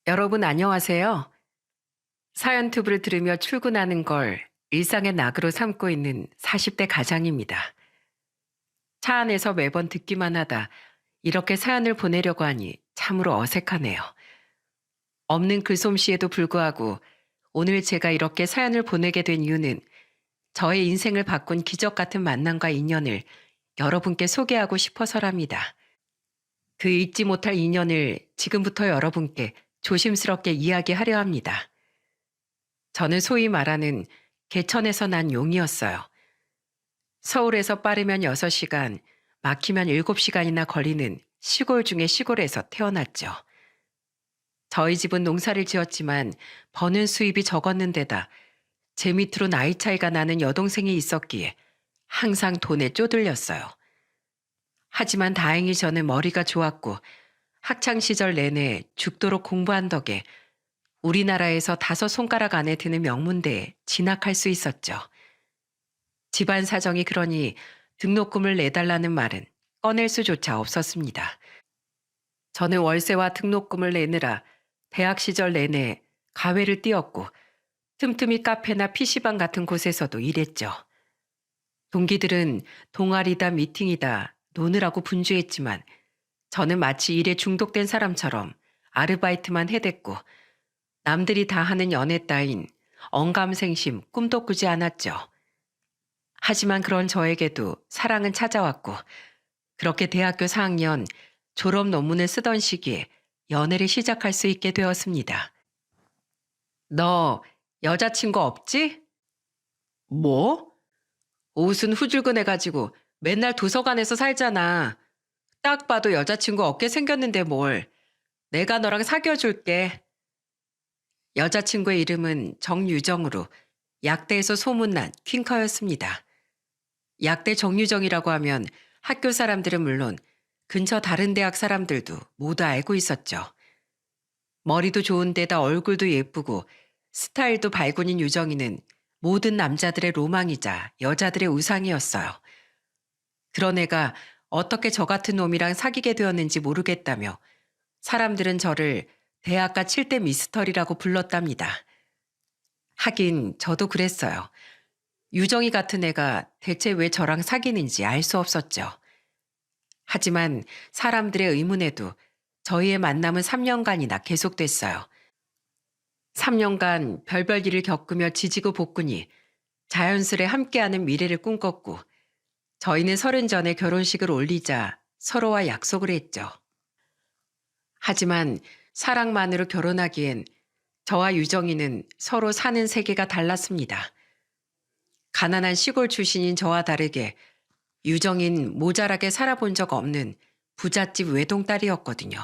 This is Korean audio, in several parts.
여러분 안녕하세요. 사연투브를 들으며 출근하는 걸 일상의 낙으로 삼고 있는 40대 가장입니다. 차 안에서 매번 듣기만 하다 이렇게 사연을 보내려고 하니 참으로 어색하네요. 없는 글솜씨에도 불구하고 오늘 제가 이렇게 사연을 보내게 된 이유는 저의 인생을 바꾼 기적 같은 만남과 인연을 여러분께 소개하고 싶어서랍니다. 그 잊지 못할 인연을 지금부터 여러분께 조심스럽게 이야기하려 합니다. 저는 소위 말하는 개천에서 난 용이었어요. 서울에서 빠르면 6시간, 막히면 7시간이나 걸리는 시골 중의 시골에서 태어났죠. 저희 집은 농사를 지었지만 버는 수입이 적었는데다 제 밑으로 나이 차이가 나는 여동생이 있었기에 항상 돈에 쪼들렸어요. 하지만 다행히 저는 머리가 좋았고 학창 시절 내내 죽도록 공부한 덕에 우리나라에서 5손가락 안에 드는 명문대에 진학할 수 있었죠. 집안 사정이 그러니 등록금을 내달라는 말은 꺼낼 수조차 없었습니다. 저는 월세와 등록금을 내느라 대학 시절 내내 가회를 뛰었고 틈틈이 카페나 PC방 같은 곳에서도 일했죠. 동기들은 동아리다 미팅이다 노느라고 분주했지만 저는 마치 일에 중독된 사람처럼 아르바이트만 해댔고 남들이 다 하는 연애 따윈 언감생심 꿈도 꾸지 않았죠. 하지만 그런 저에게도 사랑은 찾아왔고 그렇게 대학교 4학년 졸업 논문을 쓰던 시기에 연애를 시작할 수 있게 되었습니다. 너 여자친구 없지? 뭐? 옷은 후줄근해가지고 맨날 도서관에서 살잖아. 딱 봐도 여자친구 없게 생겼는데 뭘. 내가 너랑 사귀어줄게. 여자친구의 이름은 정유정으로 약대에서 소문난 퀸커였습니다. 약대 정유정이라고 하면 학교 사람들은 물론 근처 다른 대학 사람들도 모두 알고 있었죠. 머리도 좋은데다 얼굴도 예쁘고 스타일도 발군인 유정이는 모든 남자들의 로망이자 여자들의 우상이었어요. 그런 애가 어떻게 저 같은 놈이랑 사귀게 되었는지 모르겠다며 사람들은 저를 대학가 7대 미스터리라고 불렀답니다. 하긴 저도 그랬어요. 유정이 같은 애가 대체 왜 저랑 사귀는지 알 수 없었죠. 하지만 사람들의 의문에도 저희의 만남은 3년간이나 계속됐어요. 3년간 별별 일을 겪으며 지지고 볶으니 자연스레 함께하는 미래를 꿈꿨고 저희는 30 전에 결혼식을 올리자 서로와 약속을 했죠. 하지만 사랑만으로 결혼하기엔 저와 유정이는 서로 사는 세계가 달랐습니다. 가난한 시골 출신인 저와 다르게 유정인 모자라게 살아본 적 없는 부잣집 외동딸이었거든요.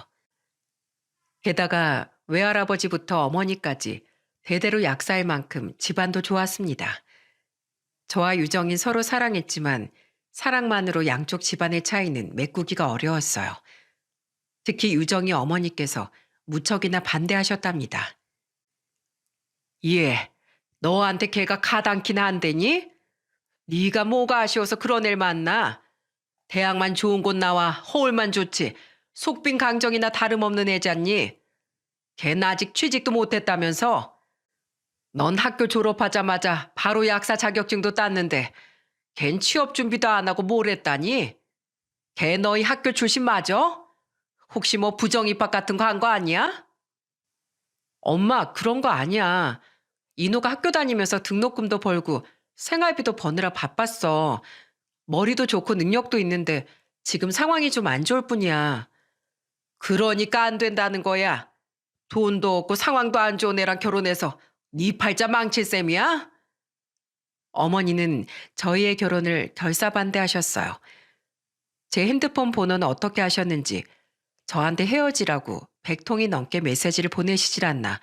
게다가 외할아버지부터 어머니까지 대대로 약사일 만큼 집안도 좋았습니다. 저와 유정인 서로 사랑했지만 사랑만으로 양쪽 집안의 차이는 메꾸기가 어려웠어요. 특히 유정이 어머니께서 무척이나 반대하셨답니다. 예, 너한테 걔가 가당키나 안 되니? 네가 뭐가 아쉬워서 그런 애를 만나? 대학만 좋은 곳 나와 허울만 좋지 속빈 강정이나 다름없는 애잖니? 걘 아직 취직도 못했다면서? 넌 학교 졸업하자마자 바로 약사 자격증도 땄는데 걘 취업 준비도 안 하고 뭘 했다니? 걔 너희 학교 출신 맞아? 혹시 뭐 부정입학 같은 거 한 거 아니야? 엄마, 그런 거 아니야. 인호가 학교 다니면서 등록금도 벌고 생활비도 버느라 바빴어. 머리도 좋고 능력도 있는데 지금 상황이 좀 안 좋을 뿐이야. 그러니까 안 된다는 거야. 돈도 없고 상황도 안 좋은 애랑 결혼해서 네 팔자 망칠 셈이야? 어머니는 저희의 결혼을 결사반대하셨어요. 제 핸드폰 번호는 어떻게 하셨는지 저한테 헤어지라고 100통이 넘게 메시지를 보내시질 않나.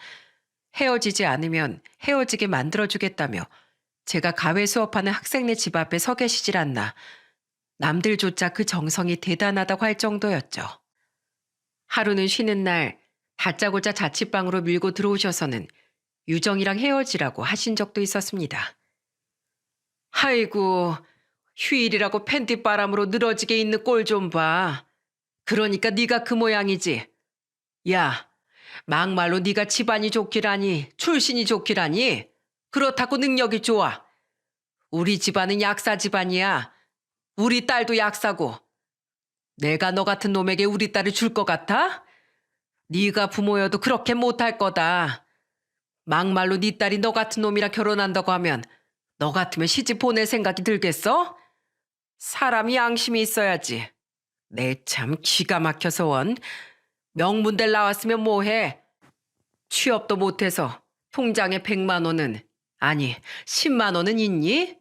헤어지지 않으면 헤어지게 만들어주겠다며 제가 가외 수업하는 학생네 집 앞에 서 계시질 않나. 남들조차 그 정성이 대단하다고 할 정도였죠. 하루는 쉬는 날 다짜고짜 자취방으로 밀고 들어오셔서는 유정이랑 헤어지라고 하신 적도 있었습니다. 아이고, 휴일이라고 팬티바람으로 늘어지게 있는 꼴 좀 봐. 그러니까 네가 그 모양이지. 야, 막말로 네가 집안이 좋기라니, 출신이 좋기라니. 그렇다고 능력이 좋아. 우리 집안은 약사 집안이야. 우리 딸도 약사고. 내가 너 같은 놈에게 우리 딸을 줄 것 같아? 네가 부모여도 그렇게 못할 거다. 막말로 네 딸이 너 같은 놈이랑 결혼한다고 하면 너 같으면 시집 보낼 생각이 들겠어? 사람이 양심이 있어야지. 내 참 기가 막혀서 원. 명문대 나왔으면 뭐해? 취업도 못해서 통장에 100만 원은, 아니 10만 원은 있니?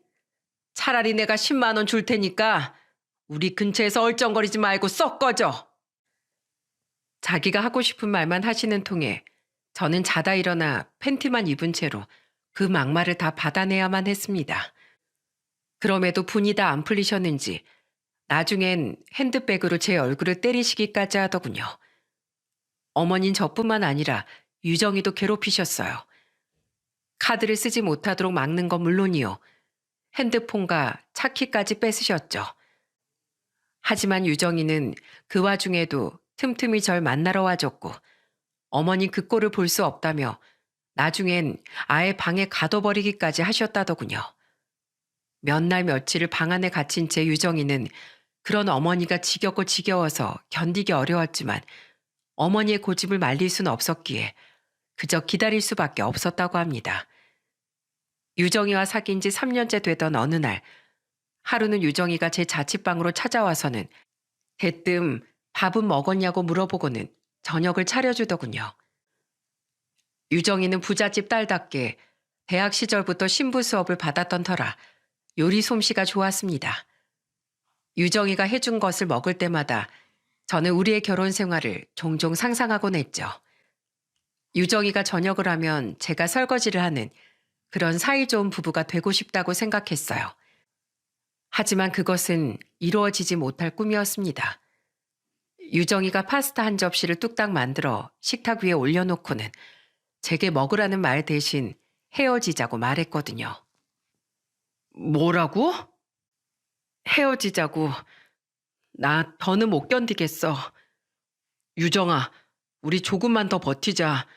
차라리 내가 10만 원 줄 테니까 우리 근처에서 얼쩡거리지 말고 썩 꺼져. 자기가 하고 싶은 말만 하시는 통에 저는 자다 일어나 팬티만 입은 채로 그 막말을 다 받아내야만 했습니다. 그럼에도 분이 다 안 풀리셨는지 나중엔 핸드백으로 제 얼굴을 때리시기까지 하더군요. 어머닌 저뿐만 아니라 유정이도 괴롭히셨어요. 카드를 쓰지 못하도록 막는 건 물론이요. 핸드폰과 차키까지 뺏으셨죠. 하지만 유정이는 그 와중에도 틈틈이 절 만나러 와줬고 어머니 그 꼴을 볼 수 없다며 나중엔 아예 방에 가둬버리기까지 하셨다더군요. 몇 날 며칠을 방 안에 갇힌 채 유정이는 그런 어머니가 지겹고 지겨워서 견디기 어려웠지만 어머니의 고집을 말릴 수는 없었기에 그저 기다릴 수밖에 없었다고 합니다. 유정이와 사귄 지 3년째 되던 어느 날 하루는 유정이가 제 자취방으로 찾아와서는 대뜸 밥은 먹었냐고 물어보고는 저녁을 차려주더군요. 유정이는 부잣집 딸답게 대학 시절부터 신부 수업을 받았던 터라 요리 솜씨가 좋았습니다. 유정이가 해준 것을 먹을 때마다 저는 우리의 결혼 생활을 종종 상상하곤 했죠. 유정이가 저녁을 하면 제가 설거지를 하는 그런 사이좋은 부부가 되고 싶다고 생각했어요. 하지만 그것은 이루어지지 못할 꿈이었습니다. 유정이가 파스타 한 접시를 뚝딱 만들어 식탁 위에 올려놓고는 제게 먹으라는 말 대신 헤어지자고 말했거든요. 뭐라고? 헤어지자고. 나 더는 못 견디겠어. 유정아, 우리 조금만 더 버티자.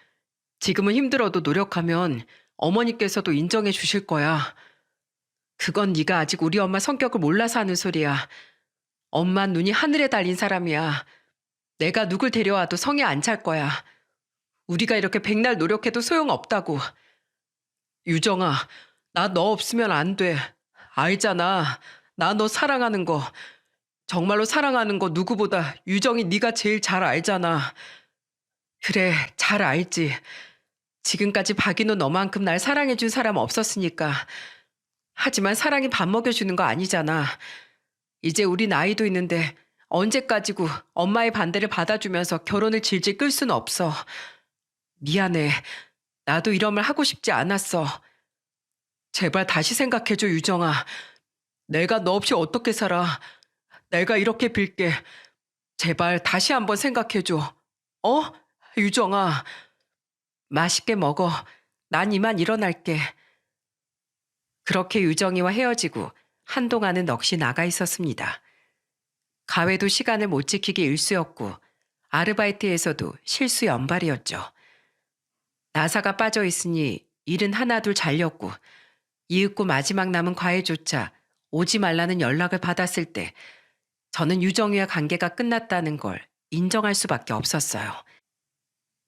지금은 힘들어도 노력하면 어머니께서도 인정해 주실 거야. 그건 네가 아직 우리 엄마 성격을 몰라서 하는 소리야. 엄만 눈이 하늘에 달린 사람이야. 내가 누굴 데려와도 성에 안 찰 거야. 우리가 이렇게 백날 노력해도 소용없다고. 유정아, 나 너 없으면 안 돼. 알잖아. 나 너 사랑하는 거. 정말로 사랑하는 거 누구보다 유정이 네가 제일 잘 알잖아. 그래, 잘 알지. 지금까지 박인호 너만큼 날 사랑해준 사람 없었으니까. 하지만 사랑이 밥 먹여주는 거 아니잖아. 이제 우리 나이도 있는데 언제까지고 엄마의 반대를 받아주면서 결혼을 질질 끌 수는 없어. 미안해. 나도 이런 말 하고 싶지 않았어. 제발 다시 생각해줘, 유정아. 내가 너 없이 어떻게 살아. 내가 이렇게 빌게. 제발 다시 한번 생각해줘. 어? 유정아. 맛있게 먹어. 난 이만 일어날게. 그렇게 유정이와 헤어지고 한동안은 넋이 나가 있었습니다. 가회도 시간을 못 지키기 일쑤였고 아르바이트에서도 실수 연발이었죠. 나사가 빠져 있으니 일은 하나둘 잘렸고 이윽고 마지막 남은 과외조차 오지 말라는 연락을 받았을 때 저는 유정이와 관계가 끝났다는 걸 인정할 수밖에 없었어요.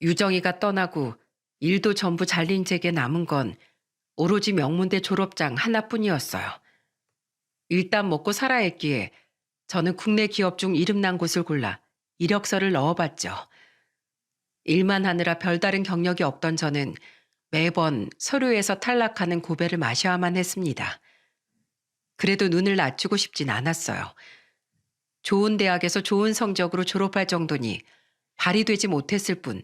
유정이가 떠나고 일도 전부 잘린 제게 남은 건 오로지 명문대 졸업장 하나뿐이었어요. 일단 먹고 살아야 했기에 저는 국내 기업 중 이름난 곳을 골라 이력서를 넣어봤죠. 일만 하느라 별다른 경력이 없던 저는 매번 서류에서 탈락하는 고배를 마셔야만 했습니다. 그래도 눈을 낮추고 싶진 않았어요. 좋은 대학에서 좋은 성적으로 졸업할 정도니 발휘되지 못했을 뿐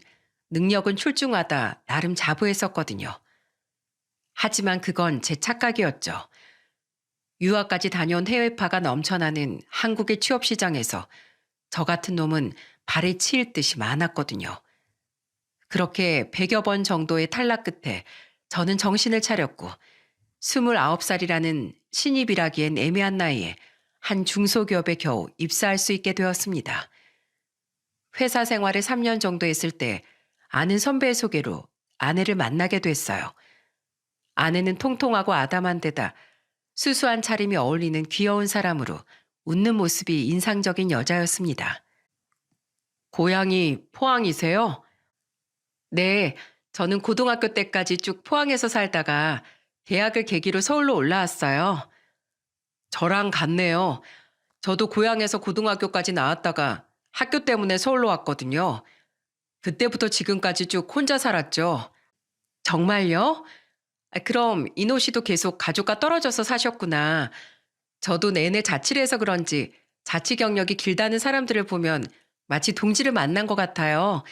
능력은 출중하다 나름 자부했었거든요. 하지만 그건 제 착각이었죠. 유학까지 다녀온 해외파가 넘쳐나는 한국의 취업시장에서 저 같은 놈은 발에 치일 듯이 많았거든요. 그렇게 100여 번 정도의 탈락 끝에 저는 정신을 차렸고 29살이라는 신입이라기엔 애매한 나이에 한 중소기업에 겨우 입사할 수 있게 되었습니다. 회사 생활을 3년 정도 했을 때 아는 선배의 소개로 아내를 만나게 됐어요. 아내는 통통하고 아담한 데다 수수한 차림이 어울리는 귀여운 사람으로 웃는 모습이 인상적인 여자였습니다. 고향이 포항이세요? 네, 저는 고등학교 때까지 쭉 포항에서 살다가 대학을 계기로 서울로 올라왔어요. 저랑 같네요. 저도 고향에서 고등학교까지 나왔다가 학교 때문에 서울로 왔거든요. 그때부터 지금까지 쭉 혼자 살았죠. 정말요? 그럼 이노 씨도 계속 가족과 떨어져서 사셨구나. 저도 내내 자취를 해서 그런지 자취 경력이 길다는 사람들을 보면 마치 동지를 만난 것 같아요.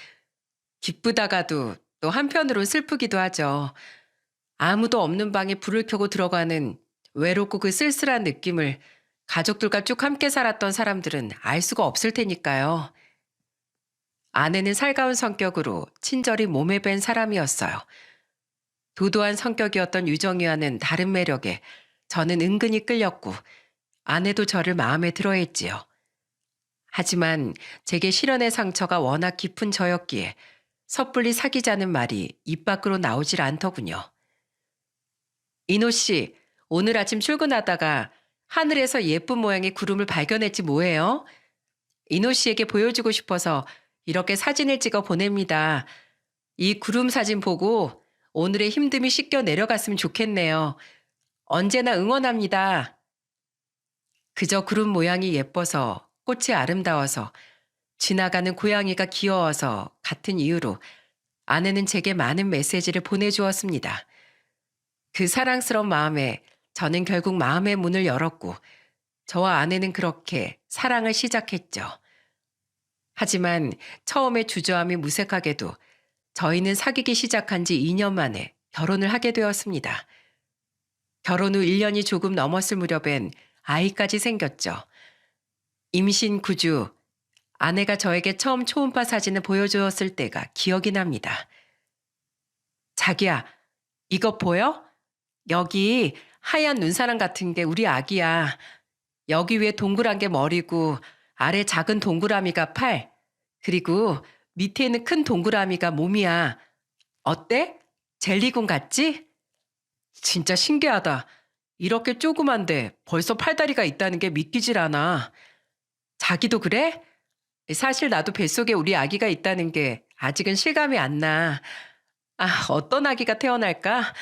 기쁘다가도 또 한편으론 슬프기도 하죠. 아무도 없는 방에 불을 켜고 들어가는 외롭고 그 쓸쓸한 느낌을 가족들과 쭉 함께 살았던 사람들은 알 수가 없을 테니까요. 아내는 살가운 성격으로 친절히 몸에 밴 사람이었어요. 도도한 성격이었던 유정이와는 다른 매력에 저는 은근히 끌렸고 아내도 저를 마음에 들어했지요. 하지만 제게 실연의 상처가 워낙 깊은 저였기에 섣불리 사귀자는 말이 입 밖으로 나오질 않더군요. 이노 씨, 오늘 아침 출근하다가 하늘에서 예쁜 모양의 구름을 발견했지 뭐예요? 이노 씨에게 보여주고 싶어서 이렇게 사진을 찍어 보냅니다. 이 구름 사진 보고 오늘의 힘듦이 씻겨 내려갔으면 좋겠네요. 언제나 응원합니다. 그저 구름 모양이 예뻐서 꽃이 아름다워서 지나가는 고양이가 귀여워서 같은 이유로 아내는 제게 많은 메시지를 보내주었습니다. 그 사랑스러운 마음에 저는 결국 마음의 문을 열었고 저와 아내는 그렇게 사랑을 시작했죠. 하지만 처음에 주저함이 무색하게도 저희는 사귀기 시작한 지 2년 만에 결혼을 하게 되었습니다. 결혼 후 1년이 조금 넘었을 무렵엔 아이까지 생겼죠. 임신 9주, 아내가 저에게 처음 초음파 사진을 보여주었을 때가 기억이 납니다. 자기야, 이거 보여? 여기 하얀 눈사람 같은 게 우리 아기야. 여기 위에 동그란 게 머리고 아래 작은 동그라미가 팔, 그리고 밑에 있는 큰 동그라미가 몸이야. 어때? 젤리군 같지? 진짜 신기하다. 이렇게 조그만데 벌써 팔다리가 있다는 게 믿기질 않아. 자기도 그래? 사실 나도 뱃속에 우리 아기가 있다는 게 아직은 실감이 안 나. 아, 어떤 아기가 태어날까?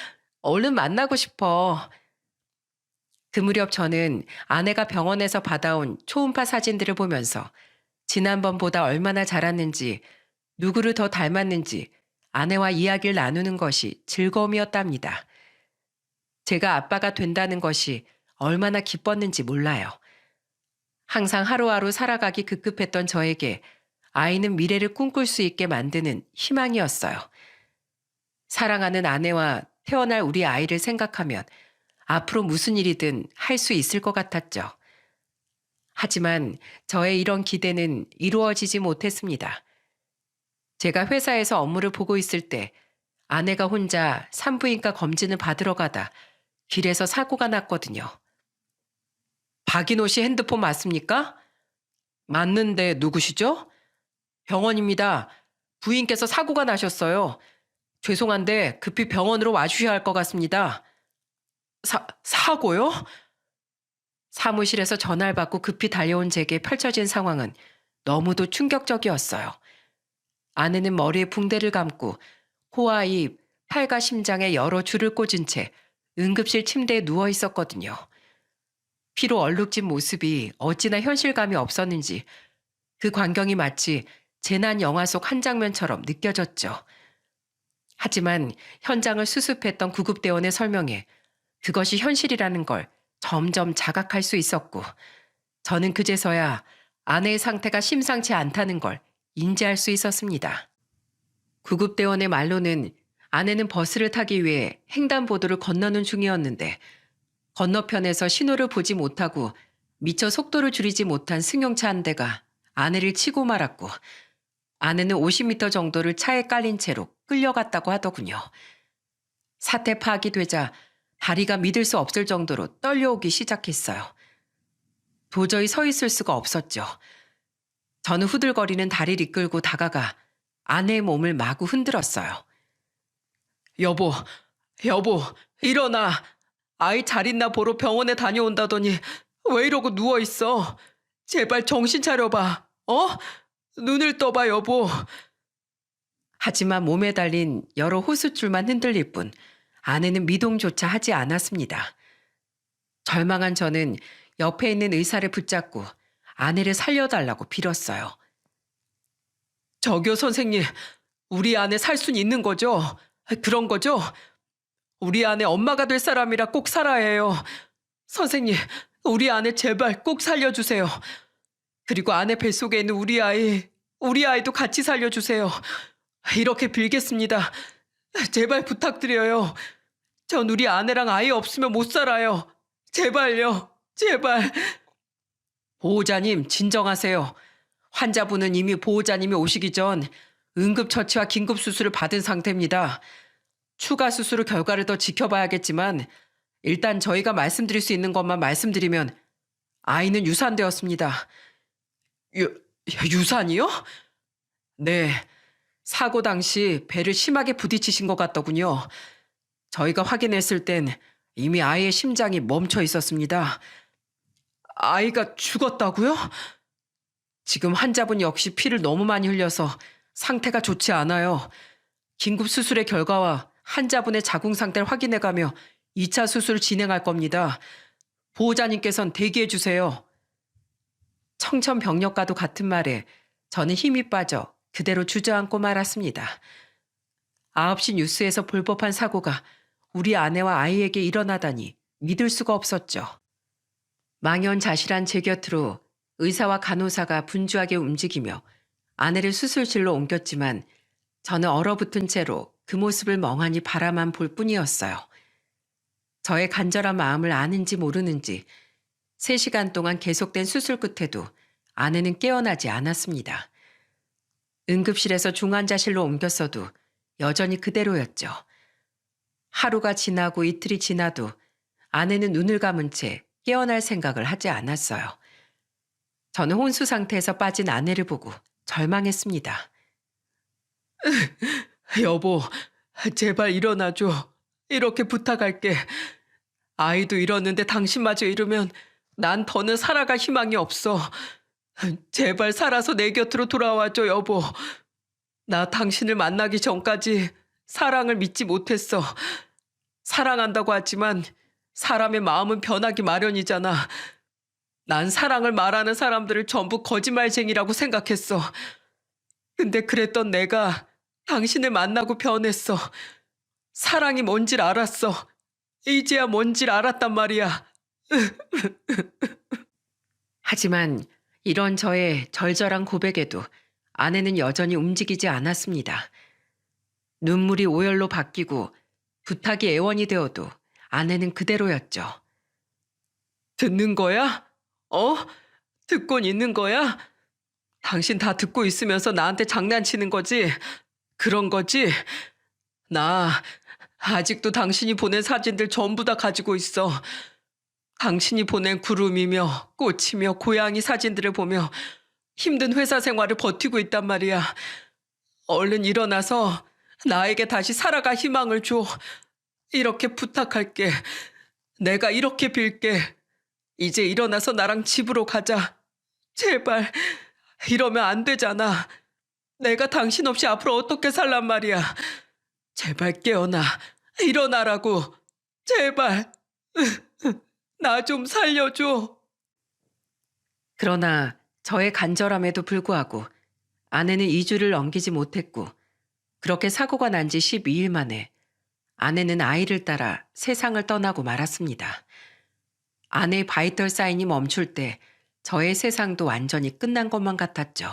얼른 만나고 싶어. 그 무렵 저는 아내가 병원에서 받아온 초음파 사진들을 보면서 지난번보다 얼마나 자랐는지, 누구를 더 닮았는지 아내와 이야기를 나누는 것이 즐거움이었답니다. 제가 아빠가 된다는 것이 얼마나 기뻤는지 몰라요. 항상 하루하루 살아가기 급급했던 저에게 아이는 미래를 꿈꿀 수 있게 만드는 희망이었어요. 사랑하는 아내와 태어날 우리 아이를 생각하면 앞으로 무슨 일이든 할 수 있을 것 같았죠. 하지만 저의 이런 기대는 이루어지지 못했습니다. 제가 회사에서 업무를 보고 있을 때 아내가 혼자 산부인과 검진을 받으러 가다 길에서 사고가 났거든요. 박인호 씨 핸드폰 맞습니까? 맞는데 누구시죠? 병원입니다. 부인께서 사고가 나셨어요. 죄송한데 급히 병원으로 와주셔야 할 것 같습니다. 사고요? 사무실에서 전화를 받고 급히 달려온 제게 펼쳐진 상황은 너무도 충격적이었어요. 아내는 머리에 붕대를 감고 코와 입, 팔과 심장에 여러 줄을 꽂은 채 응급실 침대에 누워 있었거든요. 피로 얼룩진 모습이 어찌나 현실감이 없었는지 그 광경이 마치 재난 영화 속 한 장면처럼 느껴졌죠. 하지만 현장을 수습했던 구급대원의 설명에 그것이 현실이라는 걸 점점 자각할 수 있었고 저는 그제서야 아내의 상태가 심상치 않다는 걸 인지할 수 있었습니다. 구급대원의 말로는 아내는 버스를 타기 위해 횡단보도를 건너는 중이었는데 건너편에서 신호를 보지 못하고 미처 속도를 줄이지 못한 승용차 한 대가 아내를 치고 말았고 아내는 50m 정도를 차에 깔린 채로 끌려갔다고 하더군요. 사태 파악이 되자 다리가 믿을 수 없을 정도로 떨려오기 시작했어요. 도저히 서 있을 수가 없었죠. 저는 후들거리는 다리를 이끌고 다가가 아내의 몸을 마구 흔들었어요. 여보, 여보, 일어나. 아이 잘 있나 보러 병원에 다녀온다더니 왜 이러고 누워있어? 제발 정신 차려봐. 눈을 떠봐, 여보. 하지만 몸에 달린 여러 호수줄만 흔들릴 뿐 아내는 미동조차 하지 않았습니다. 절망한 저는 옆에 있는 의사를 붙잡고 아내를 살려달라고 빌었어요. 저기요, 선생님. 우리 아내 살 순 있는 거죠? 그런 거죠? 우리 아내 엄마가 될 사람이라 꼭 살아야 해요. 선생님, 우리 아내 제발 꼭 살려주세요. 그리고 아내 뱃속에 있는 우리 아이도 같이 살려주세요. 이렇게 빌겠습니다. 제발 부탁드려요. 전 우리 아내랑 아이 없으면 못 살아요. 제발요. 제발. 보호자님, 진정하세요. 환자분은 이미 보호자님이 오시기 전 응급처치와 긴급수술을 받은 상태입니다. 추가 수술 결과를 더 지켜봐야겠지만 일단 저희가 말씀드릴 수 있는 것만 말씀드리면 아이는 유산되었습니다. 유산이요? 네. 사고 당시 배를 심하게 부딪히신 것 같더군요. 저희가 확인했을 땐 이미 아이의 심장이 멈춰 있었습니다. 아이가 죽었다고요? 지금 환자분 역시 피를 너무 많이 흘려서 상태가 좋지 않아요. 긴급 수술의 결과와 환자분의 자궁 상태를 확인해가며 2차 수술을 진행할 겁니다. 보호자님께선 대기해 주세요. 청천벽력과도 같은 말에 저는 힘이 빠져 그대로 주저앉고 말았습니다. 9시 뉴스에서 볼 법한 사고가 우리 아내와 아이에게 일어나다니 믿을 수가 없었죠. 망연자실한 제 곁으로 의사와 간호사가 분주하게 움직이며 아내를 수술실로 옮겼지만 저는 얼어붙은 채로 그 모습을 멍하니 바라만 볼 뿐이었어요. 저의 간절한 마음을 아는지 모르는지 3시간 동안 계속된 수술 끝에도 아내는 깨어나지 않았습니다. 응급실에서 중환자실로 옮겼어도 여전히 그대로였죠. 하루가 지나고 이틀이 지나도 아내는 눈을 감은 채 깨어날 생각을 하지 않았어요. 저는 혼수 상태에서 빠진 아내를 보고 절망했습니다. 여보, 제발 일어나줘. 이렇게 부탁할게. 아이도 잃었는데 당신마저 잃으면 난 더는 살아갈 희망이 없어. 제발 살아서 내 곁으로 돌아와줘, 여보. 나 당신을 만나기 전까지 사랑을 믿지 못했어. 사랑한다고 하지만 사람의 마음은 변하기 마련이잖아. 난 사랑을 말하는 사람들을 전부 거짓말쟁이라고 생각했어. 근데 그랬던 내가 당신을 만나고 변했어. 사랑이 뭔지를 알았어. 이제야 뭔지를 알았단 말이야. 하지만 이런 저의 절절한 고백에도 아내는 여전히 움직이지 않았습니다. 눈물이 오열로 바뀌고 부탁이 애원이 되어도 아내는 그대로였죠. 듣는 거야? 듣곤 있는 거야? 당신 다 듣고 있으면서 나한테 장난치는 거지? 그런 거지? 나 아직도 당신이 보낸 사진들 전부 다 가지고 있어. 당신이 보낸 구름이며 꽃이며 고양이 사진들을 보며 힘든 회사 생활을 버티고 있단 말이야. 얼른 일어나서 나에게 다시 살아갈 희망을 줘. 이렇게 부탁할게. 내가 이렇게 빌게. 이제 일어나서 나랑 집으로 가자. 제발. 이러면 안 되잖아. 내가 당신 없이 앞으로 어떻게 살란 말이야. 제발 깨어나. 일어나라고. 제발. 나 좀 살려줘. 그러나 저의 간절함에도 불구하고 아내는 2주를 넘기지 못했고 그렇게 사고가 난 지 12일 만에 아내는 아이를 따라 세상을 떠나고 말았습니다. 아내의 바이털 사인이 멈출 때 저의 세상도 완전히 끝난 것만 같았죠.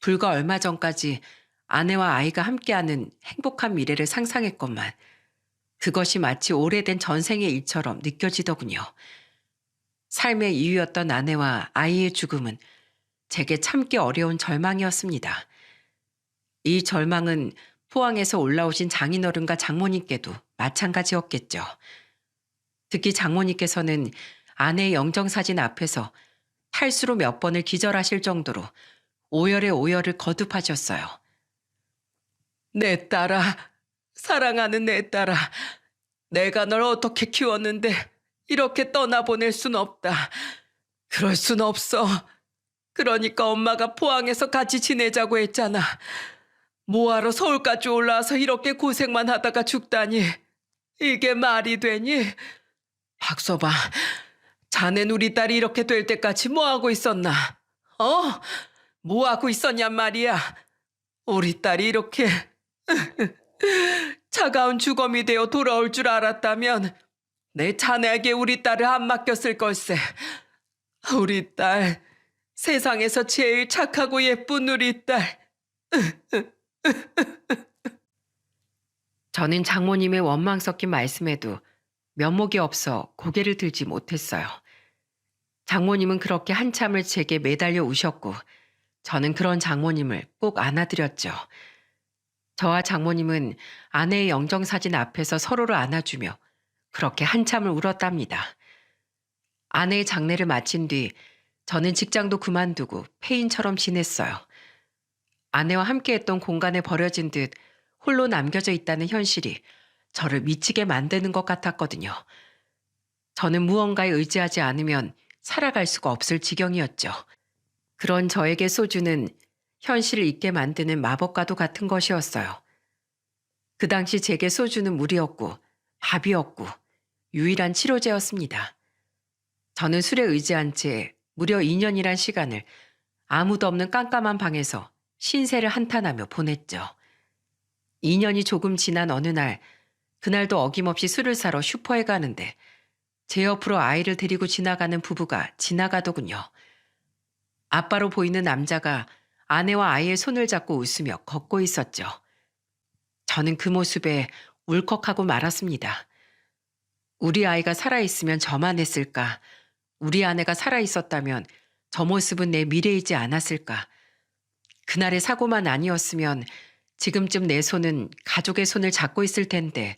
불과 얼마 전까지 아내와 아이가 함께하는 행복한 미래를 상상했건만 그것이 마치 오래된 전생의 일처럼 느껴지더군요. 삶의 이유였던 아내와 아이의 죽음은 제게 참기 어려운 절망이었습니다. 이 절망은 포항에서 올라오신 장인어른과 장모님께도 마찬가지였겠죠. 특히 장모님께서는 아내의 영정사진 앞에서 탈수로 몇 번을 기절하실 정도로 오열의 오열을 거듭하셨어요. 내 딸아, 사랑하는 내 딸아, 내가 널 어떻게 키웠는데 이렇게 떠나보낼 순 없다. 그럴 순 없어. 그러니까 엄마가 포항에서 같이 지내자고 했잖아. 뭐하러 서울까지 올라와서 이렇게 고생만 하다가 죽다니. 이게 말이 되니? 박서방, 자넨 우리 딸이 이렇게 될 때까지 뭐하고 있었나? 어? 뭐하고 있었냔 말이야. 우리 딸이 이렇게 차가운 주검이 되어 돌아올 줄 알았다면 내 자네에게 우리 딸을 안 맡겼을 걸세. 우리 딸, 세상에서 제일 착하고 예쁜 우리 딸. 저는 장모님의 원망 섞인 말씀에도 면목이 없어 고개를 들지 못했어요. 장모님은 그렇게 한참을 제게 매달려 우셨고 저는 그런 장모님을 꼭 안아드렸죠. 저와 장모님은 아내의 영정사진 앞에서 서로를 안아주며 그렇게 한참을 울었답니다. 아내의 장례를 마친 뒤 저는 직장도 그만두고 폐인처럼 지냈어요. 아내와 함께했던 공간에 버려진 듯 홀로 남겨져 있다는 현실이 저를 미치게 만드는 것 같았거든요. 저는 무언가에 의지하지 않으면 살아갈 수가 없을 지경이었죠. 그런 저에게 소주는 현실을 잊게 만드는 마법과도 같은 것이었어요. 그 당시 제게 소주는 물이었고 밥이었고 유일한 치료제였습니다. 저는 술에 의지한 채 무려 2년이란 시간을 아무도 없는 깜깜한 방에서 신세를 한탄하며 보냈죠. 2년이 조금 지난 어느 날, 그날도 어김없이 술을 사러 슈퍼에 가는데 제 옆으로 아이를 데리고 지나가는 부부가 지나가더군요. 아빠로 보이는 남자가 아내와 아이의 손을 잡고 웃으며 걷고 있었죠. 저는 그 모습에 울컥하고 말았습니다. 우리 아이가 살아있으면 저만 했을까? 우리 아내가 살아있었다면 저 모습은 내 미래이지 않았을까? 그날의 사고만 아니었으면 지금쯤 내 손은 가족의 손을 잡고 있을 텐데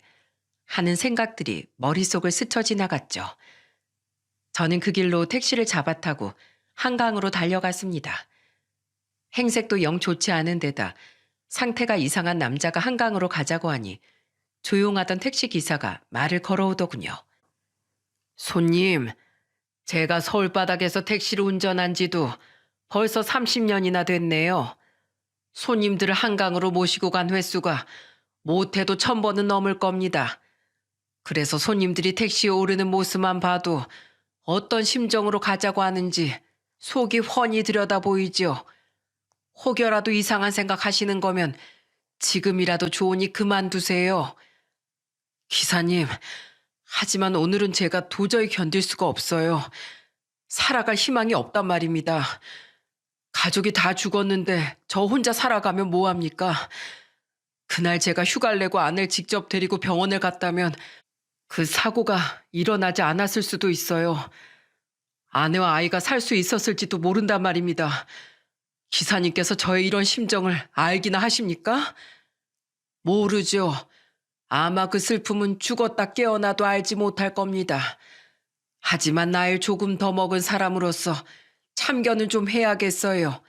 하는 생각들이 머릿속을 스쳐 지나갔죠. 저는 그 길로 택시를 잡아타고 한강으로 달려갔습니다. 행색도 영 좋지 않은 데다 상태가 이상한 남자가 한강으로 가자고 하니 조용하던 택시 기사가 말을 걸어오더군요. 손님, 제가 서울바닥에서 택시를 운전한 지도 벌써 30년이나 됐네요. 손님들을 한강으로 모시고 간 횟수가 못해도 1000번은 넘을 겁니다. 그래서 손님들이 택시에 오르는 모습만 봐도 어떤 심정으로 가자고 하는지 속이 훤히 들여다 보이죠. 혹여라도 이상한 생각 하시는 거면 지금이라도 좋으니 그만두세요. 기사님, 하지만 오늘은 제가 도저히 견딜 수가 없어요. 살아갈 희망이 없단 말입니다. 가족이 다 죽었는데 저 혼자 살아가면 뭐합니까? 그날 제가 휴가를 내고 아내를 직접 데리고 병원을 갔다면 그 사고가 일어나지 않았을 수도 있어요. 아내와 아이가 살 수 있었을지도 모른단 말입니다. 기사님께서 저의 이런 심정을 알기나 하십니까? 모르죠. 아마 그 슬픔은 죽었다 깨어나도 알지 못할 겁니다. 하지만 나이를 조금 더 먹은 사람으로서 참견은 좀 해야겠어요.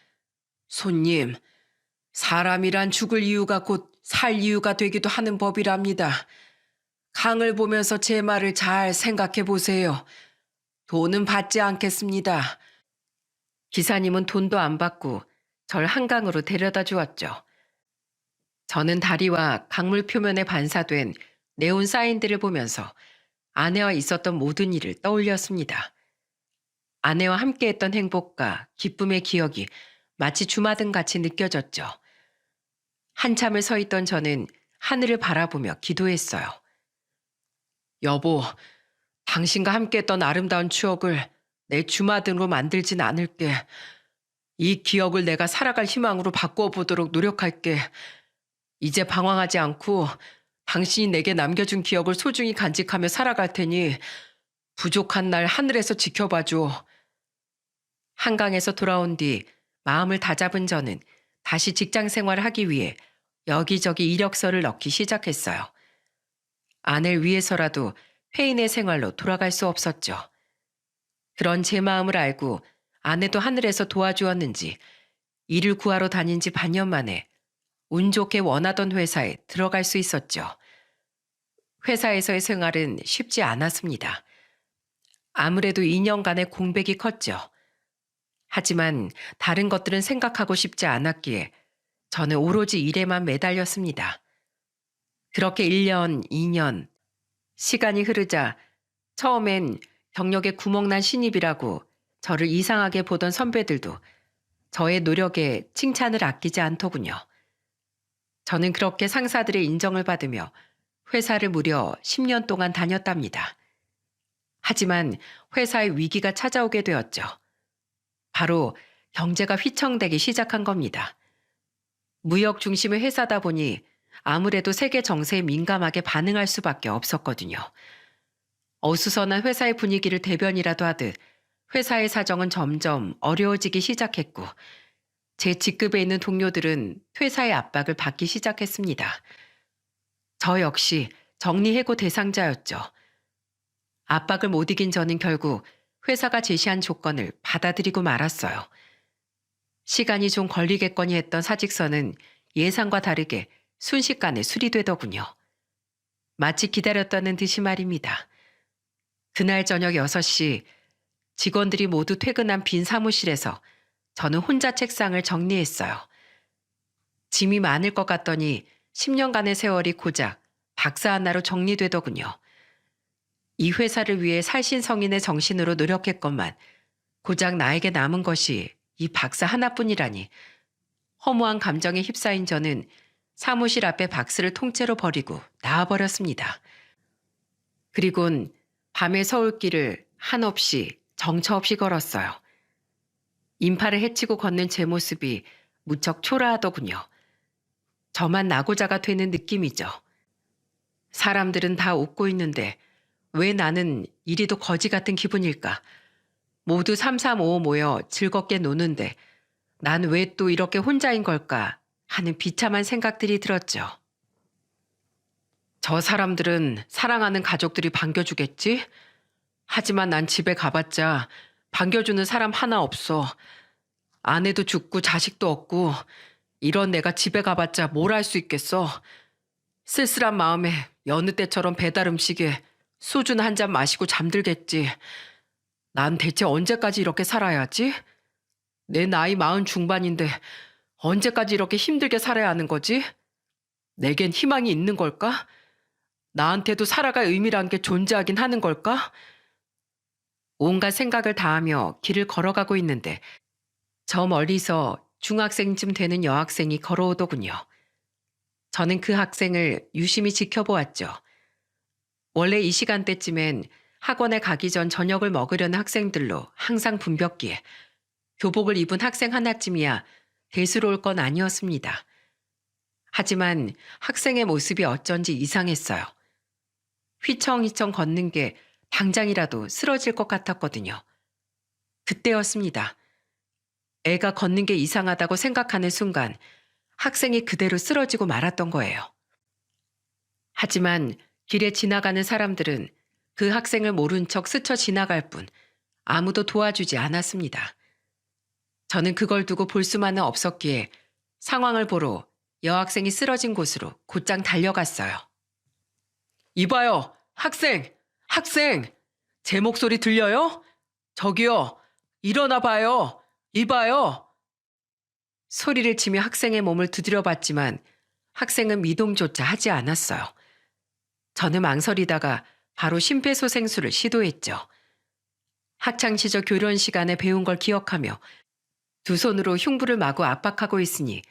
손님, 사람이란 죽을 이유가 곧 살 이유가 되기도 하는 법이랍니다. 강을 보면서 제 말을 잘 생각해 보세요. 돈은 받지 않겠습니다. 기사님은 돈도 안 받고 절 한강으로 데려다 주었죠. 저는 다리와 강물 표면에 반사된 네온 사인들을 보면서 아내와 있었던 모든 일을 떠올렸습니다. 아내와 함께했던 행복과 기쁨의 기억이 마치 주마등 같이 느껴졌죠. 한참을 서 있던 저는 하늘을 바라보며 기도했어요. 여보, 당신과 함께했던 아름다운 추억을 내 주마등으로 만들진 않을게. 이 기억을 내가 살아갈 희망으로 바꿔보도록 노력할게. 이제 방황하지 않고 당신이 내게 남겨준 기억을 소중히 간직하며 살아갈 테니 부족한 날 하늘에서 지켜봐줘. 한강에서 돌아온 뒤 마음을 다잡은 저는 다시 직장 생활을 하기 위해 여기저기 이력서를 넣기 시작했어요. 아내를 위해서라도 폐인의 생활로 돌아갈 수 없었죠. 그런 제 마음을 알고 아내도 하늘에서 도와주었는지 일을 구하러 다닌 지 반년 만에 운 좋게 원하던 회사에 들어갈 수 있었죠. 회사에서의 생활은 쉽지 않았습니다. 아무래도 2년간의 공백이 컸죠. 하지만 다른 것들은 생각하고 싶지 않았기에 저는 오로지 일에만 매달렸습니다. 그렇게 1년, 2년, 시간이 흐르자 처음엔 경력에 구멍난 신입이라고 저를 이상하게 보던 선배들도 저의 노력에 칭찬을 아끼지 않더군요. 저는 그렇게 상사들의 인정을 받으며 회사를 무려 10년 동안 다녔답니다. 하지만 회사에 위기가 찾아오게 되었죠. 바로 경제가 휘청대기 시작한 겁니다. 무역 중심의 회사다 보니 아무래도 세계 정세에 민감하게 반응할 수밖에 없었거든요. 어수선한 회사의 분위기를 대변이라도 하듯 회사의 사정은 점점 어려워지기 시작했고 제 직급에 있는 동료들은 퇴사의 압박을 받기 시작했습니다. 저 역시 정리해고 대상자였죠. 압박을 못 이긴 저는 결국 회사가 제시한 조건을 받아들이고 말았어요. 시간이 좀 걸리겠거니 했던 사직서는 예상과 다르게 순식간에 수리되더군요. 마치 기다렸다는 듯이 말입니다. 그날 저녁 6시 직원들이 모두 퇴근한 빈 사무실에서 저는 혼자 책상을 정리했어요. 짐이 많을 것 같더니 10년간의 세월이 고작 박사 하나로 정리되더군요. 이 회사를 위해 살신성인의 정신으로 노력했건만 고작 나에게 남은 것이 이 박사 하나뿐이라니 허무한 감정에 휩싸인 저는 사무실 앞에 박스를 통째로 버리고 나와버렸습니다. 그리곤 밤의 서울길을 한없이 정처 없이 걸었어요. 인파를 헤치고 걷는 제 모습이 무척 초라하더군요. 저만 낙오자가 되는 느낌이죠. 사람들은 다 웃고 있는데 왜 나는 이리도 거지 같은 기분일까? 모두 335 모여 즐겁게 노는데 난 왜 또 이렇게 혼자인 걸까 하는 비참한 생각들이 들었죠. 저 사람들은 사랑하는 가족들이 반겨주겠지? 하지만 난 집에 가봤자 반겨주는 사람 하나 없어. 아내도 죽고 자식도 없고 이런 내가 집에 가봤자 뭘 할 수 있겠어. 쓸쓸한 마음에 여느 때처럼 배달 음식에 소주 한 잔 마시고 잠들겠지. 난 대체 언제까지 이렇게 살아야지? 내 나이 40 중반인데 언제까지 이렇게 힘들게 살아야 하는 거지? 내겐 희망이 있는 걸까? 나한테도 살아갈 의미란 게 존재하긴 하는 걸까? 온갖 생각을 다하며 길을 걸어가고 있는데 저 멀리서 중학생쯤 되는 여학생이 걸어오더군요. 저는 그 학생을 유심히 지켜보았죠. 원래 이 시간대쯤엔 학원에 가기 전 저녁을 먹으려는 학생들로 항상 붐볐기에 교복을 입은 학생 하나쯤이야 대수로울 건 아니었습니다. 하지만 학생의 모습이 어쩐지 이상했어요. 휘청휘청 걷는 게 당장이라도 쓰러질 것 같았거든요. 그때였습니다. 애가 걷는 게 이상하다고 생각하는 순간 학생이 그대로 쓰러지고 말았던 거예요. 하지만 길에 지나가는 사람들은 그 학생을 모른 척 스쳐 지나갈 뿐 아무도 도와주지 않았습니다. 저는 그걸 두고 볼 수만은 없었기에 상황을 보러 여학생이 쓰러진 곳으로 곧장 달려갔어요. 이봐요, 학생! 학생! 제 목소리 들려요? 저기요, 일어나 봐요. 이봐요. 소리를 치며 학생의 몸을 두드려 봤지만 학생은 미동조차 하지 않았어요. 저는 망설이다가 바로 심폐소생술을 시도했죠. 학창시절 교련 시간에 배운 걸 기억하며 두 손으로 흉부를 마구 압박하고 있으니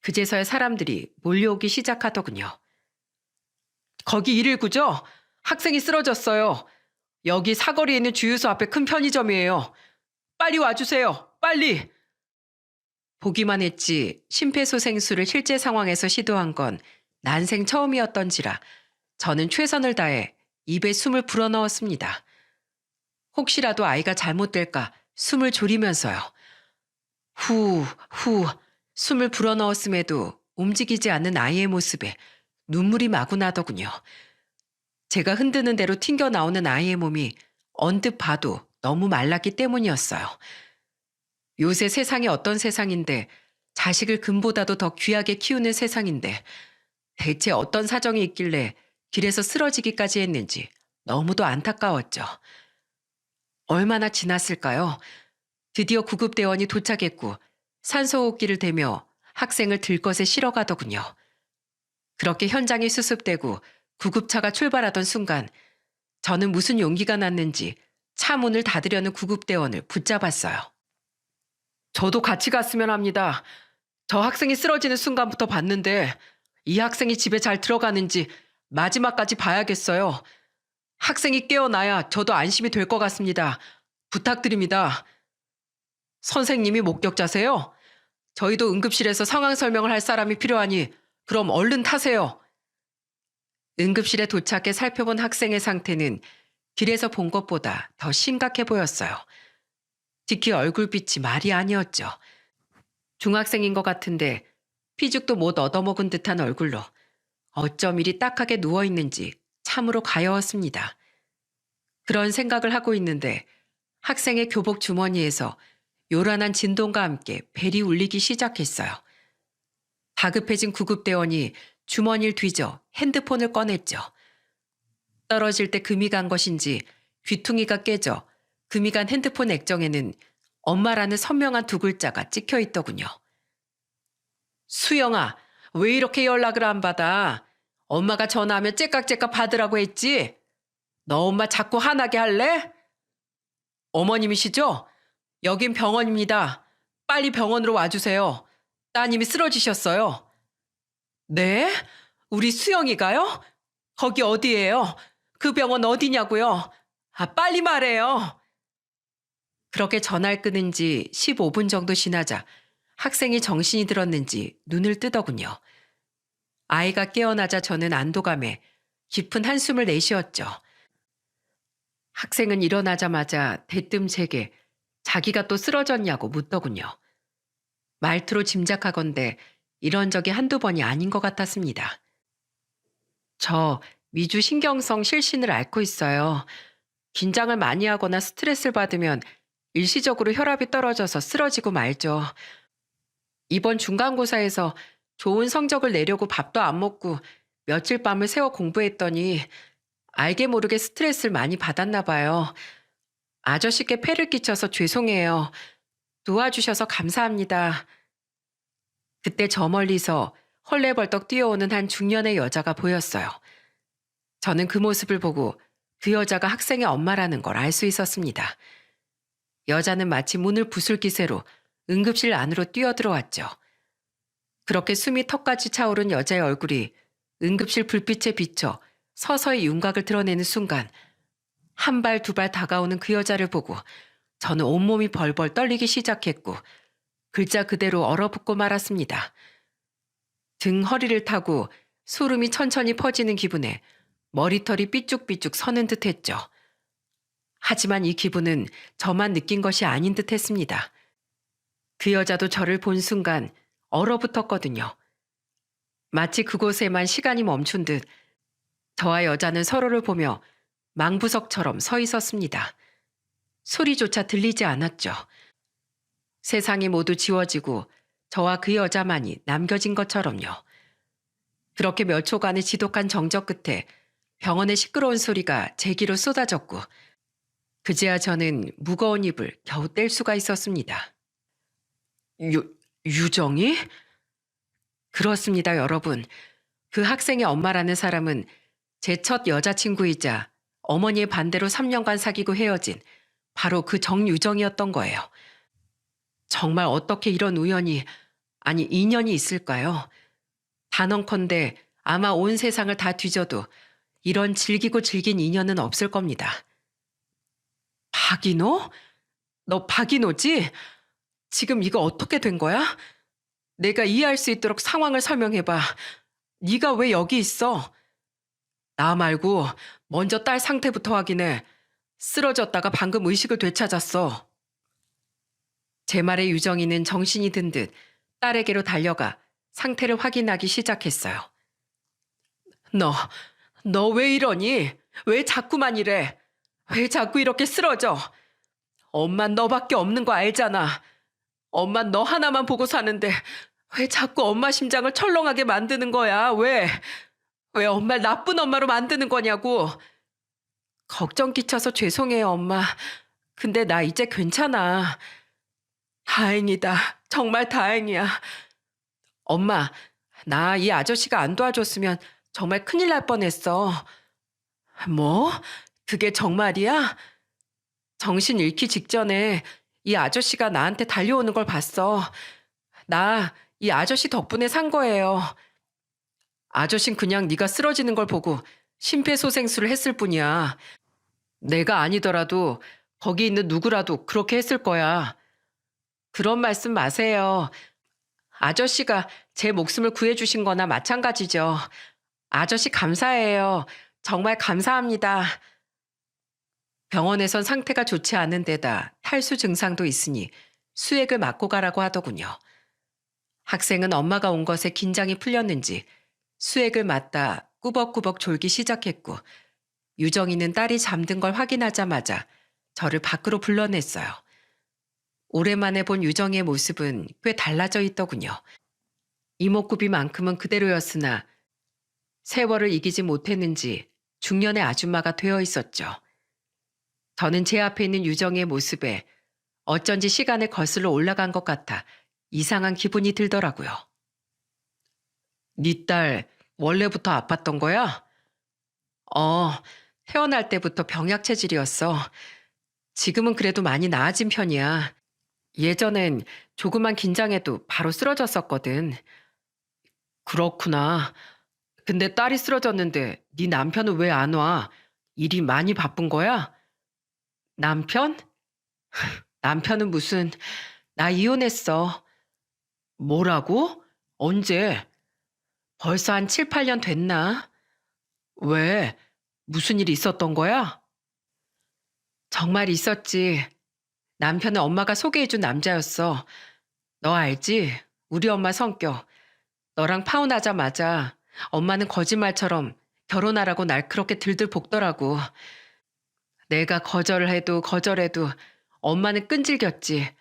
그제서야 사람들이 몰려오기 시작하더군요. 거기 119죠? 학생이 쓰러졌어요. 여기 사거리에 있는 주유소 앞에 큰 편의점이에요. 빨리 와주세요. 빨리. 보기만 했지 심폐소생술을 실제 상황에서 시도한 건 난생 처음이었던지라 저는 최선을 다해 입에 숨을 불어넣었습니다. 혹시라도 아이가 잘못될까 숨을 졸이면서요. 후 숨을 불어넣었음에도 움직이지 않는 아이의 모습에 눈물이 마구 나더군요. 제가 흔드는 대로 튕겨 나오는 아이의 몸이 언뜻 봐도 너무 말랐기 때문이었어요. 요새 세상이 어떤 세상인데 자식을 금보다도 더 귀하게 키우는 세상인데 대체 어떤 사정이 있길래 길에서 쓰러지기까지 했는지 너무도 안타까웠죠. 얼마나 지났을까요? 드디어 구급대원이 도착했고 산소호흡기를 대며 학생을 들것에 실어가더군요. 그렇게 현장이 수습되고 구급차가 출발하던 순간 저는 무슨 용기가 났는지 차 문을 닫으려는 구급대원을 붙잡았어요. 저도 같이 갔으면 합니다. 저 학생이 쓰러지는 순간부터 봤는데 이 학생이 집에 잘 들어가는지 마지막까지 봐야겠어요. 학생이 깨어나야 저도 안심이 될 것 같습니다. 부탁드립니다. 선생님이 목격자세요? 저희도 응급실에서 상황 설명을 할 사람이 필요하니 그럼 얼른 타세요. 응급실에 도착해 살펴본 학생의 상태는 길에서 본 것보다 더 심각해 보였어요. 특히 얼굴빛이 말이 아니었죠. 중학생인 것 같은데 피죽도 못 얻어먹은 듯한 얼굴로 어쩜 이리 딱하게 누워있는지 참으로 가여웠습니다. 그런 생각을 하고 있는데 학생의 교복 주머니에서 요란한 진동과 함께 벨이 울리기 시작했어요. 다급해진 구급대원이 주머니를 뒤져 핸드폰을 꺼냈죠. 떨어질 때 금이 간 것인지 귀퉁이가 깨져 금이 간 핸드폰 액정에는 엄마라는 선명한 두 글자가 찍혀 있더군요. 수영아, 왜 이렇게 연락을 안 받아? 엄마가 전화하면 째깍째깍 받으라고 했지? 너 엄마 자꾸 화나게 할래? 어머님이시죠? 여긴 병원입니다. 빨리 병원으로 와주세요. 따님이 쓰러지셨어요. 네? 우리 수영이가요? 거기 어디예요? 그 병원 어디냐고요? 빨리 말해요. 그렇게 전화를 끊은 지 15분 정도 지나자 학생이 정신이 들었는지 눈을 뜨더군요. 아이가 깨어나자 저는 안도감에 깊은 한숨을 내쉬었죠. 학생은 일어나자마자 대뜸 제게 자기가 또 쓰러졌냐고 묻더군요. 말투로 짐작하건대 이런 적이 한두 번이 아닌 것 같았습니다. 저 미주 신경성 실신을 앓고 있어요. 긴장을 많이 하거나 스트레스를 받으면 일시적으로 혈압이 떨어져서 쓰러지고 말죠. 이번 중간고사에서 좋은 성적을 내려고 밥도 안 먹고 며칠 밤을 새워 공부했더니 알게 모르게 스트레스를 많이 받았나 봐요. 아저씨께 폐를 끼쳐서 죄송해요. 도와주셔서 감사합니다. 그때 저 멀리서 헐레벌떡 뛰어오는 한 중년의 여자가 보였어요. 저는 그 모습을 보고 그 여자가 학생의 엄마라는 걸 알 수 있었습니다. 여자는 마치 문을 부술 기세로 응급실 안으로 뛰어들어왔죠. 그렇게 숨이 턱까지 차오른 여자의 얼굴이 응급실 불빛에 비쳐 서서히 윤곽을 드러내는 순간 한 발 두 발 다가오는 그 여자를 보고 저는 온몸이 벌벌 떨리기 시작했고 글자 그대로 얼어붙고 말았습니다. 등 허리를 타고 소름이 천천히 퍼지는 기분에 머리털이 삐쭉삐쭉 서는 듯 했죠. 하지만 이 기분은 저만 느낀 것이 아닌 듯 했습니다. 그 여자도 저를 본 순간 얼어붙었거든요. 마치 그곳에만 시간이 멈춘 듯 저와 여자는 서로를 보며 망부석처럼 서 있었습니다. 소리조차 들리지 않았죠. 세상이 모두 지워지고 저와 그 여자만이 남겨진 것처럼요. 그렇게 몇 초간의 지독한 정적 끝에 병원의 시끄러운 소리가 제 귀로 쏟아졌고 그제야 저는 무거운 입을 겨우 뗄 수가 있었습니다. 유정이? 그렇습니다, 여러분. 그 학생의 엄마라는 사람은 제 첫 여자친구이자 어머니의 반대로 3년간 사귀고 헤어진 바로 그 정유정이었던 거예요. 정말 어떻게 이런 우연이, 아니 인연이 있을까요? 단언컨대 아마 온 세상을 다 뒤져도 이런 질기고 질긴 인연은 없을 겁니다. 박인호? 너 박인호지? 지금 이거 어떻게 된 거야? 내가 이해할 수 있도록 상황을 설명해봐. 네가 왜 여기 있어? 나 말고 먼저 딸 상태부터 확인해. 쓰러졌다가 방금 의식을 되찾았어. 제 말에 유정이는 정신이 든 듯 딸에게로 달려가 상태를 확인하기 시작했어요. 너 왜 이러니? 왜 자꾸만 이래? 왜 자꾸 이렇게 쓰러져? 엄만 너밖에 없는 거 알잖아. 엄만 너 하나만 보고 사는데 왜 자꾸 엄마 심장을 철렁하게 만드는 거야? 왜? 왜 엄마를 나쁜 엄마로 만드는 거냐고. 걱정 끼쳐서 죄송해요, 엄마. 근데 나 이제 괜찮아. 다행이다. 정말 다행이야. 엄마, 나 이 아저씨가 안 도와줬으면 정말 큰일 날 뻔했어. 뭐? 그게 정말이야? 정신 잃기 직전에 이 아저씨가 나한테 달려오는 걸 봤어. 나 이 아저씨 덕분에 산 거예요. 아저씨는 그냥 네가 쓰러지는 걸 보고 심폐소생술을 했을 뿐이야. 내가 아니더라도 거기 있는 누구라도 그렇게 했을 거야. 그런 말씀 마세요. 아저씨가 제 목숨을 구해주신 거나 마찬가지죠. 아저씨 감사해요. 정말 감사합니다. 병원에선 상태가 좋지 않은 데다 탈수 증상도 있으니 수액을 맞고 가라고 하더군요. 학생은 엄마가 온 것에 긴장이 풀렸는지 수액을 맞다 꾸벅꾸벅 졸기 시작했고 유정이는 딸이 잠든 걸 확인하자마자 저를 밖으로 불러냈어요. 오랜만에 본 유정이의 모습은 꽤 달라져 있더군요. 이목구비만큼은 그대로였으나 세월을 이기지 못했는지 중년의 아줌마가 되어 있었죠. 저는 제 앞에 있는 유정이의 모습에 어쩐지 시간에 거슬러 올라간 것 같아 이상한 기분이 들더라고요. 네 딸 원래부터 아팠던 거야? 어, 태어날 때부터 병약 체질이었어. 지금은 그래도 많이 나아진 편이야. 예전엔 조금만 긴장해도 바로 쓰러졌었거든. 그렇구나. 근데 딸이 쓰러졌는데 네 남편은 왜 안 와? 일이 많이 바쁜 거야? 남편? 남편은 무슨, 나 이혼했어. 뭐라고? 언제? 벌써 한 7, 8년 됐나? 왜? 무슨 일이 있었던 거야? 정말 있었지. 남편은 엄마가 소개해준 남자였어. 너 알지? 우리 엄마 성격. 너랑 파혼하자마자 엄마는 거짓말처럼 결혼하라고 날 그렇게 들들 볶더라고. 내가 거절을 해도 거절해도 엄마는 끈질겼지.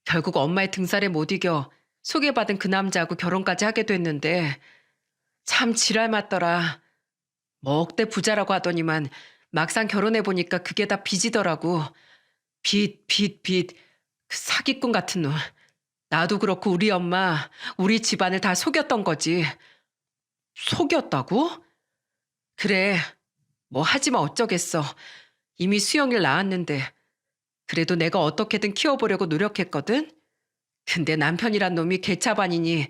결국 엄마의 등살에 못 이겨 소개받은 그 남자하고 결혼까지 하게 됐는데 참 지랄 맞더라. 뭐 억대 부자라고 하더니만 막상 결혼해보니까 그게 다 빚이더라고. 빚. 그 사기꾼 같은 놈. 나도 그렇고 우리 엄마, 우리 집안을 다 속였던 거지. 속였다고? 그래. 뭐 하지마 어쩌겠어. 이미 수영일 낳았는데. 그래도 내가 어떻게든 키워보려고 노력했거든. 근데 남편이란 놈이 개차반이니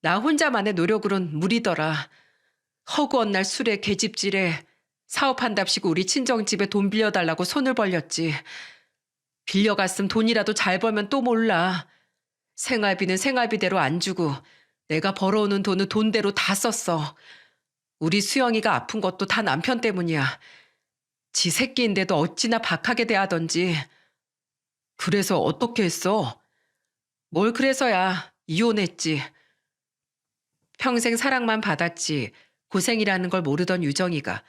나 혼자만의 노력으론 무리더라. 허구한 날 술에 계집질에 사업한답시고 우리 친정집에 돈 빌려달라고 손을 벌렸지. 빌려갔음 돈이라도 잘 벌면 또 몰라. 생활비는 생활비대로 안 주고 내가 벌어오는 돈은 돈대로 다 썼어. 우리 수영이가 아픈 것도 다 남편 때문이야. 지 새끼인데도 어찌나 박하게 대하던지. 그래서 어떻게 했어? 뭘 그래서야. 이혼했지. 평생 사랑만 받았지 고생이라는 걸 모르던 유정이가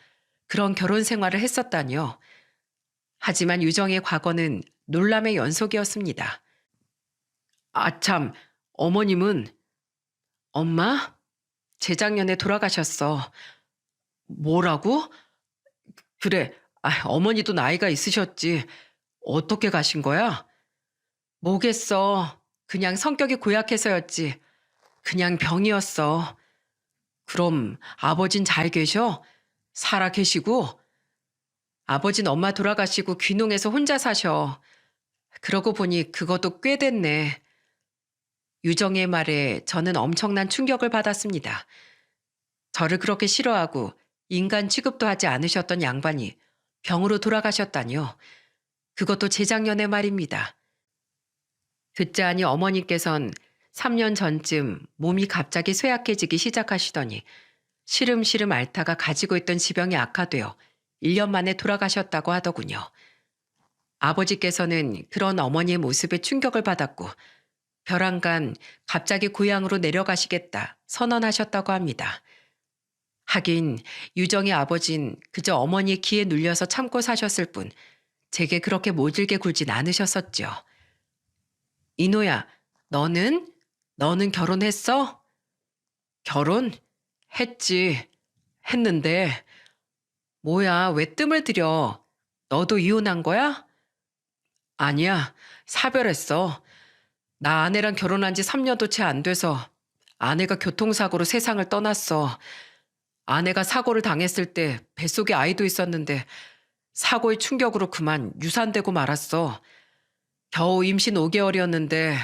그런 결혼 생활을 했었다니요. 하지만 유정의 과거는 놀람의 연속이었습니다. 아참, 어머님은 엄마? 재작년에 돌아가셨어. 뭐라고? 그래, 어머니도 나이가 있으셨지. 어떻게 가신 거야? 뭐겠어. 그냥 성격이 고약해서였지. 그냥 병이었어. 그럼 아버진 잘 계셔? 살아 계시고? 아버진 엄마 돌아가시고 귀농해서 혼자 사셔. 그러고 보니 그것도 꽤 됐네. 유정의 말에 저는 엄청난 충격을 받았습니다. 저를 그렇게 싫어하고 인간 취급도 하지 않으셨던 양반이 병으로 돌아가셨다니요. 그것도 재작년의 말입니다. 듣자 하니 어머니께선 3년 전쯤 몸이 갑자기 쇠약해지기 시작하시더니 시름시름 앓다가 가지고 있던 지병이 악화되어 1년 만에 돌아가셨다고 하더군요. 아버지께서는 그런 어머니의 모습에 충격을 받았고 벼랑간 갑자기 고향으로 내려가시겠다 선언하셨다고 합니다. 하긴 유정의 아버진 그저 어머니의 기에 눌려서 참고 사셨을 뿐 제게 그렇게 모질게 굴진 않으셨었죠. 이노야, 너는? 너는 결혼했어? 결혼? 했지. 했는데, 뭐야, 왜 뜸을 들여? 너도 이혼한 거야? 아니야, 사별했어. 나 아내랑 결혼한 지 3년도 채 안 돼서 아내가 교통사고로 세상을 떠났어. 아내가 사고를 당했을 때 뱃속에 아이도 있었는데 사고의 충격으로 그만 유산되고 말았어. 겨우 임신 5개월이었는데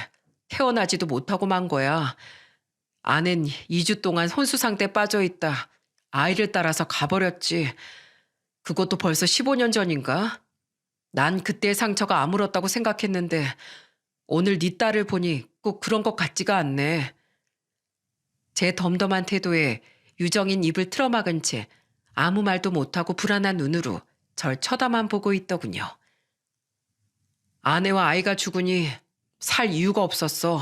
태어나지도 못하고 만 거야. 아낸 2주 동안 혼수 상태에 빠져 있다. 아이를 따라서 가버렸지. 그것도 벌써 15년 전인가? 난 그때의 상처가 아물었다고 생각했는데 오늘 네 딸을 보니 꼭 그런 것 같지가 않네. 제 덤덤한 태도에 유정인 입을 틀어막은 채 아무 말도 못하고 불안한 눈으로 절 쳐다만 보고 있더군요. 아내와 아이가 죽으니 살 이유가 없었어.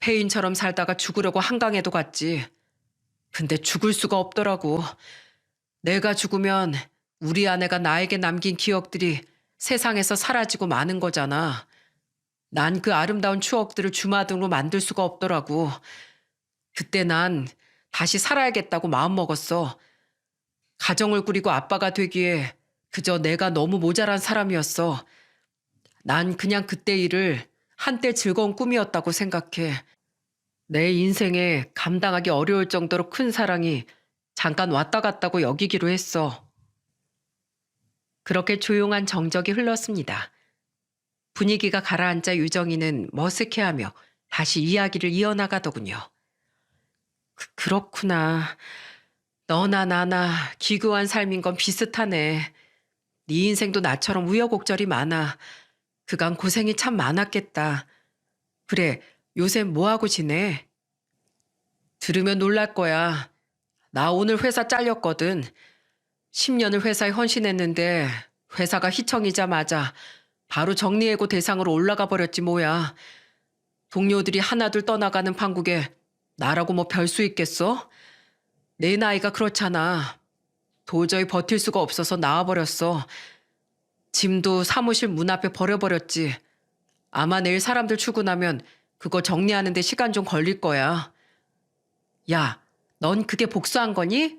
폐인처럼 살다가 죽으려고 한강에도 갔지. 근데 죽을 수가 없더라고. 내가 죽으면 우리 아내가 나에게 남긴 기억들이 세상에서 사라지고 마는 거잖아. 난 그 아름다운 추억들을 주마등으로 만들 수가 없더라고. 그때 난 다시 살아야겠다고 마음먹었어. 가정을 꾸리고 아빠가 되기에 그저 내가 너무 모자란 사람이었어. 난 그냥 그때 일을 한때 즐거운 꿈이었다고 생각해. 내 인생에 감당하기 어려울 정도로 큰 사랑이 잠깐 왔다 갔다고 여기기로 했어. 그렇게 조용한 정적이 흘렀습니다. 분위기가 가라앉자 유정이는 머쓱해하며 다시 이야기를 이어나가더군요. 그렇구나. 너나 나나 기구한 삶인 건 비슷하네. 네 인생도 나처럼 우여곡절이 많아. 그간 고생이 참 많았겠다. 그래, 요새 뭐하고 지내? 들으면 놀랄 거야. 나 오늘 회사 잘렸거든. 10년을 회사에 헌신했는데 회사가 희청이자마자 바로 정리해고 대상으로 올라가 버렸지 뭐야. 동료들이 하나둘 떠나가는 판국에 나라고 뭐 별 수 있겠어? 내 나이가 그렇잖아. 도저히 버틸 수가 없어서 나와버렸어. 짐도 사무실 문 앞에 버려버렸지. 아마 내일 사람들 출근하면 그거 정리하는 데 시간 좀 걸릴 거야. 야, 넌 그게 복수한 거니?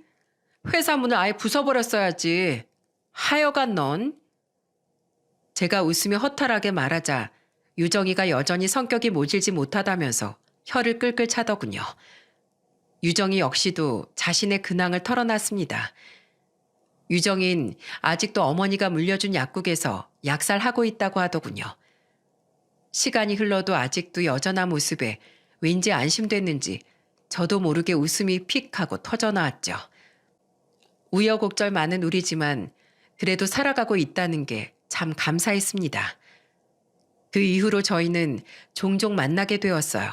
회사 문을 아예 부숴버렸어야지. 하여간 넌. 제가 웃으며 허탈하게 말하자 유정이가 여전히 성격이 모질지 못하다면서 혀를 끌끌 차더군요. 유정이 역시도 자신의 근황을 털어놨습니다. 유정인 아직도 어머니가 물려준 약국에서 약살하고 있다고 하더군요. 시간이 흘러도 아직도 여전한 모습에 왠지 안심됐는지 저도 모르게 웃음이 픽 하고 터져나왔죠. 우여곡절 많은 우리지만 그래도 살아가고 있다는 게 참 감사했습니다. 그 이후로 저희는 종종 만나게 되었어요.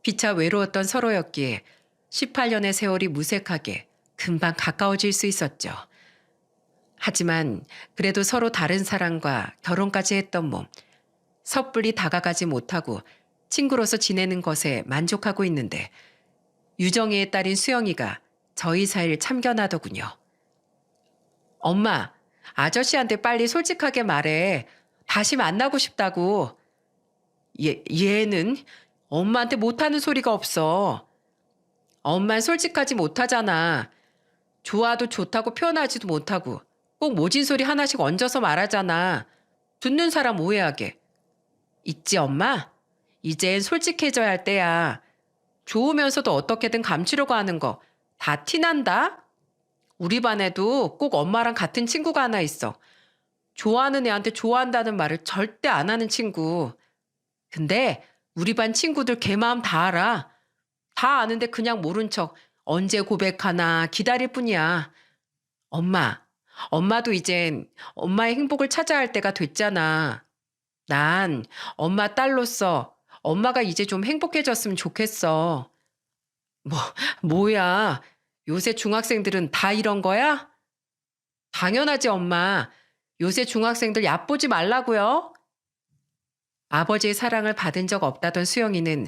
피차 외로웠던 서로였기에 18년의 세월이 무색하게 금방 가까워질 수 있었죠. 하지만 그래도 서로 다른 사람과 결혼까지 했던 몸, 섣불리 다가가지 못하고 친구로서 지내는 것에 만족하고 있는데 유정이의 딸인 수영이가 저희 사이를 참견하더군요. 엄마, 아저씨한테 빨리 솔직하게 말해. 다시 만나고 싶다고. 얘는 엄마한테 못하는 소리가 없어. 엄만 솔직하지 못하잖아. 좋아도 좋다고 표현하지도 못하고 꼭 모진 소리 하나씩 얹어서 말하잖아. 듣는 사람 오해하게. 있지 엄마? 이젠 솔직해져야 할 때야. 좋으면서도 어떻게든 감추려고 하는 거 다 티난다? 우리 반에도 꼭 엄마랑 같은 친구가 하나 있어. 좋아하는 애한테 좋아한다는 말을 절대 안 하는 친구. 근데 우리 반 친구들 걔 마음 다 알아. 다 아는데 그냥 모른 척 언제 고백하나 기다릴 뿐이야. 엄마도 이젠 엄마의 행복을 찾아야 할 때가 됐잖아. 난 엄마 딸로서 엄마가 이제 좀 행복해졌으면 좋겠어. 뭐야. 요새 중학생들은 다 이런 거야? 당연하지, 엄마. 요새 중학생들 얕보지 말라고요. 아버지의 사랑을 받은 적 없다던 수영이는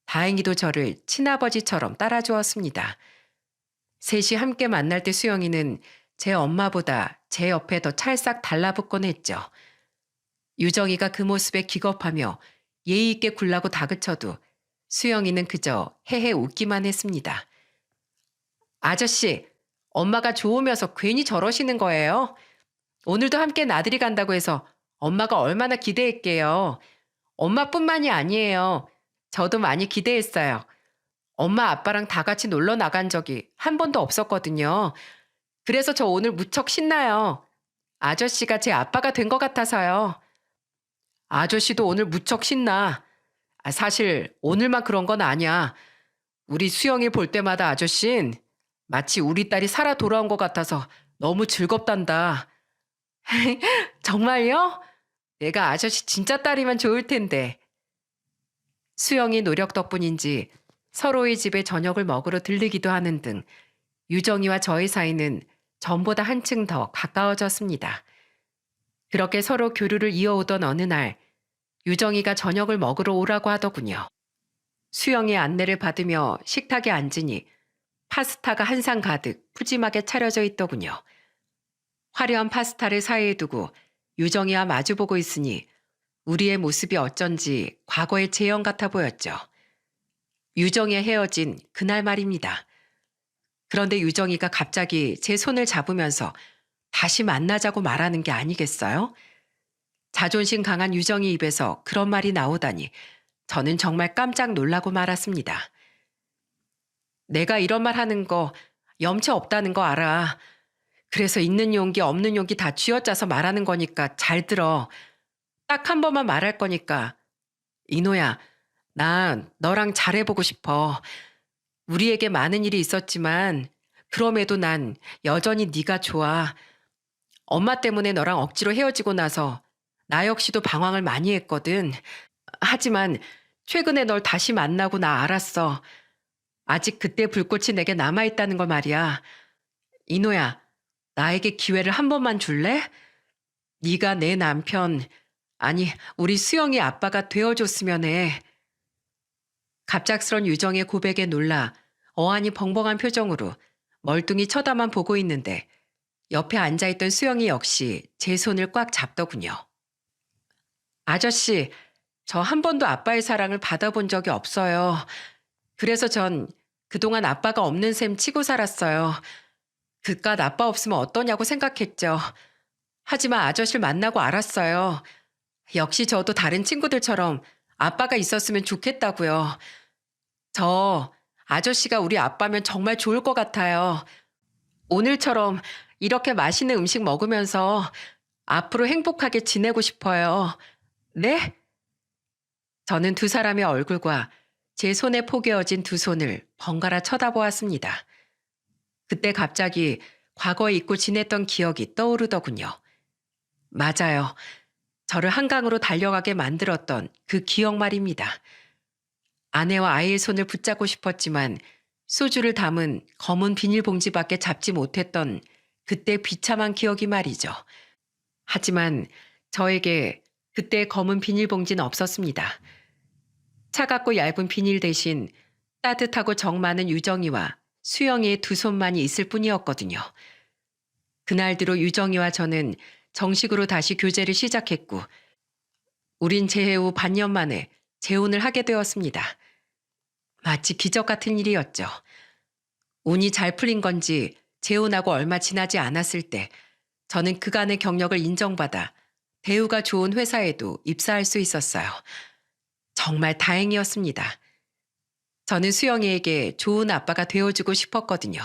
다행히도 저를 친아버지처럼 따라주었습니다. 셋이 함께 만날 때 수영이는 제 엄마보다 제 옆에 더 찰싹 달라붙곤 했죠. 유정이가 그 모습에 기겁하며 예의 있게 굴라고 다그쳐도 수영이는 그저 헤헤 웃기만 했습니다. 아저씨, 엄마가 좋으면서 괜히 저러시는 거예요? 오늘도 함께 나들이 간다고 해서 엄마가 얼마나 기대했게요. 엄마뿐만이 아니에요. 저도 많이 기대했어요. 엄마 아빠랑 다 같이 놀러 나간 적이 한 번도 없었거든요. 그래서 저 오늘 무척 신나요. 아저씨가 제 아빠가 된 것 같아서요. 아저씨도 오늘 무척 신나. 사실 오늘만 그런 건 아니야. 우리 수영이 볼 때마다 아저씨는 마치 우리 딸이 살아 돌아온 것 같아서 너무 즐겁단다. 정말요? 내가 아저씨 진짜 딸이면 좋을 텐데. 수영이 노력 덕분인지 서로의 집에 저녁을 먹으러 들르기도 하는 등 유정이와 저의 사이는 전보다 한층 더 가까워졌습니다. 그렇게 서로 교류를 이어오던 어느 날 유정이가 저녁을 먹으러 오라고 하더군요. 수영의 안내를 받으며 식탁에 앉으니 파스타가 한 상 가득 푸짐하게 차려져 있더군요. 화려한 파스타를 사이에 두고 유정이와 마주보고 있으니 우리의 모습이 어쩐지 과거의 재현 같아 보였죠. 유정이와 헤어진 그날 말입니다. 그런데 유정이가 갑자기 제 손을 잡으면서 다시 만나자고 말하는 게 아니겠어요? 자존심 강한 유정이 입에서 그런 말이 나오다니 저는 정말 깜짝 놀라고 말았습니다. 내가 이런 말 하는 거 염치 없다는 거 알아. 그래서 있는 용기 없는 용기 다 쥐어짜서 말하는 거니까 잘 들어. 딱 한 번만 말할 거니까. 이노야, 난 너랑 잘해보고 싶어. 우리에게 많은 일이 있었지만 그럼에도 난 여전히 네가 좋아. 엄마 때문에 너랑 억지로 헤어지고 나서 나 역시도 방황을 많이 했거든. 하지만 최근에 널 다시 만나고 나 알았어. 아직 그때 불꽃이 내게 남아있다는 걸 말이야. 이노야, 나에게 기회를 한 번만 줄래? 네가 내 남편, 아니 우리 수영이 아빠가 되어줬으면 해. 갑작스런 유정의 고백에 놀라 어안이 벙벙한 표정으로 멀뚱히 쳐다만 보고 있는데 옆에 앉아있던 수영이 역시 제 손을 꽉 잡더군요. 아저씨, 저 한 번도 아빠의 사랑을 받아본 적이 없어요. 그래서 전 그동안 아빠가 없는 셈 치고 살았어요. 그깟 아빠 없으면 어떠냐고 생각했죠. 하지만 아저씨를 만나고 알았어요. 역시 저도 다른 친구들처럼 아빠가 있었으면 좋겠다고요. 저 아저씨가 우리 아빠면 정말 좋을 것 같아요. 오늘처럼 이렇게 맛있는 음식 먹으면서 앞으로 행복하게 지내고 싶어요. 네? 저는 두 사람의 얼굴과 제 손에 포개어진 두 손을 번갈아 쳐다보았습니다. 그때 갑자기 과거에 잊고 지냈던 기억이 떠오르더군요. 맞아요. 저를 한강으로 달려가게 만들었던 그 기억 말입니다. 아내와 아이의 손을 붙잡고 싶었지만 소주를 담은 검은 비닐봉지밖에 잡지 못했던 그때 비참한 기억이 말이죠. 하지만 저에게 그때 검은 비닐봉지는 없었습니다. 차갑고 얇은 비닐 대신 따뜻하고 정 많은 유정이와 수영이의 두 손만이 있을 뿐이었거든요. 그날 뒤로 유정이와 저는 정식으로 다시 교제를 시작했고 우린 재해 후 반년 만에 재혼을 하게 되었습니다. 마치 기적 같은 일이었죠. 운이 잘 풀린 건지 재혼하고 얼마 지나지 않았을 때 저는 그간의 경력을 인정받아 대우가 좋은 회사에도 입사할 수 있었어요. 정말 다행이었습니다. 저는 수영이에게 좋은 아빠가 되어주고 싶었거든요.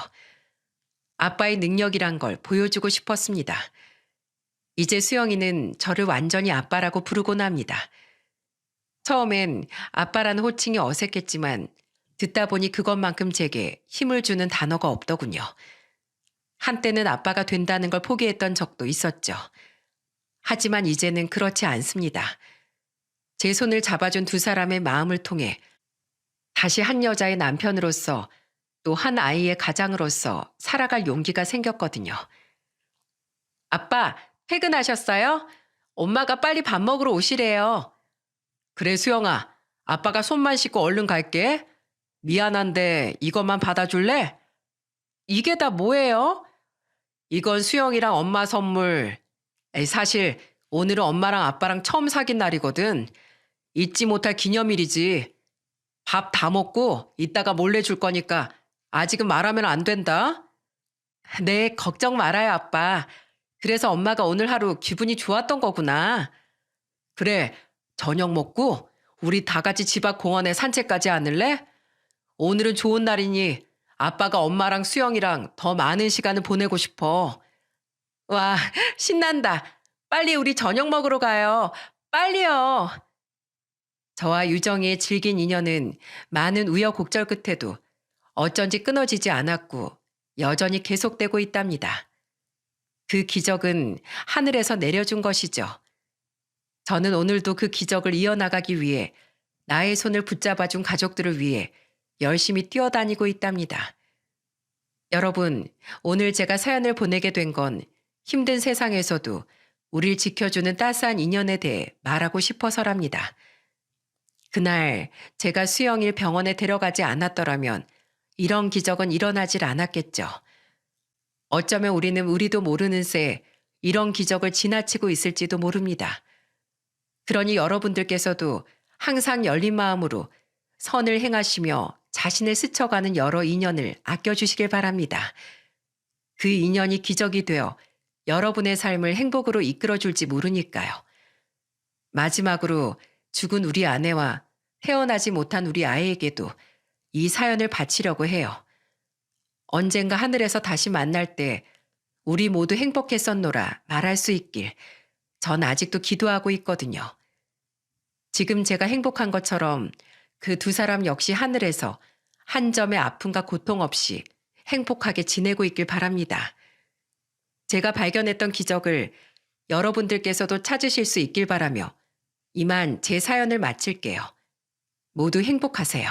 아빠의 능력이란 걸 보여주고 싶었습니다. 이제 수영이는 저를 완전히 아빠라고 부르곤 합니다. 처음엔 아빠라는 호칭이 어색했지만 듣다 보니 그것만큼 제게 힘을 주는 단어가 없더군요. 한때는 아빠가 된다는 걸 포기했던 적도 있었죠. 하지만 이제는 그렇지 않습니다. 제 손을 잡아준 두 사람의 마음을 통해 다시 한 여자의 남편으로서 또 한 아이의 가장으로서 살아갈 용기가 생겼거든요. 아빠, 퇴근하셨어요? 엄마가 빨리 밥 먹으러 오시래요. 그래, 수영아. 아빠가 손만 씻고 얼른 갈게. 미안한데 이것만 받아줄래? 이게 다 뭐예요? 이건 수영이랑 엄마 선물. 사실 오늘은 엄마랑 아빠랑 처음 사귄 날이거든. 잊지 못할 기념일이지. 밥 다 먹고 이따가 몰래 줄 거니까 아직은 말하면 안 된다. 네, 걱정 말아요, 아빠. 그래서 엄마가 오늘 하루 기분이 좋았던 거구나. 그래, 저녁 먹고 우리 다 같이 집 앞 공원에 산책까지 않을래? 오늘은 좋은 날이니 아빠가 엄마랑 수영이랑 더 많은 시간을 보내고 싶어. 와, 신난다. 빨리 우리 저녁 먹으러 가요. 빨리요. 저와 유정이의 질긴 인연은 많은 우여곡절 끝에도 어쩐지 끊어지지 않았고 여전히 계속되고 있답니다. 그 기적은 하늘에서 내려준 것이죠. 저는 오늘도 그 기적을 이어나가기 위해 나의 손을 붙잡아준 가족들을 위해 열심히 뛰어다니고 있답니다. 여러분, 오늘 제가 사연을 보내게 된 건 힘든 세상에서도 우릴 지켜주는 따스한 인연에 대해 말하고 싶어서랍니다. 그날 제가 수영이를 병원에 데려가지 않았더라면 이런 기적은 일어나질 않았겠죠. 어쩌면 우리는 우리도 모르는 새 이런 기적을 지나치고 있을지도 모릅니다. 그러니 여러분들께서도 항상 열린 마음으로 선을 행하시며 자신을 스쳐가는 여러 인연을 아껴주시길 바랍니다. 그 인연이 기적이 되어 여러분의 삶을 행복으로 이끌어줄지 모르니까요. 마지막으로 죽은 우리 아내와 태어나지 못한 우리 아이에게도 이 사연을 바치려고 해요. 언젠가 하늘에서 다시 만날 때 우리 모두 행복했었노라 말할 수 있길 전 아직도 기도하고 있거든요. 지금 제가 행복한 것처럼 그 두 사람 역시 하늘에서 한 점의 아픔과 고통 없이 행복하게 지내고 있길 바랍니다. 제가 발견했던 기적을 여러분들께서도 찾으실 수 있길 바라며 이만 제 사연을 마칠게요. 모두 행복하세요.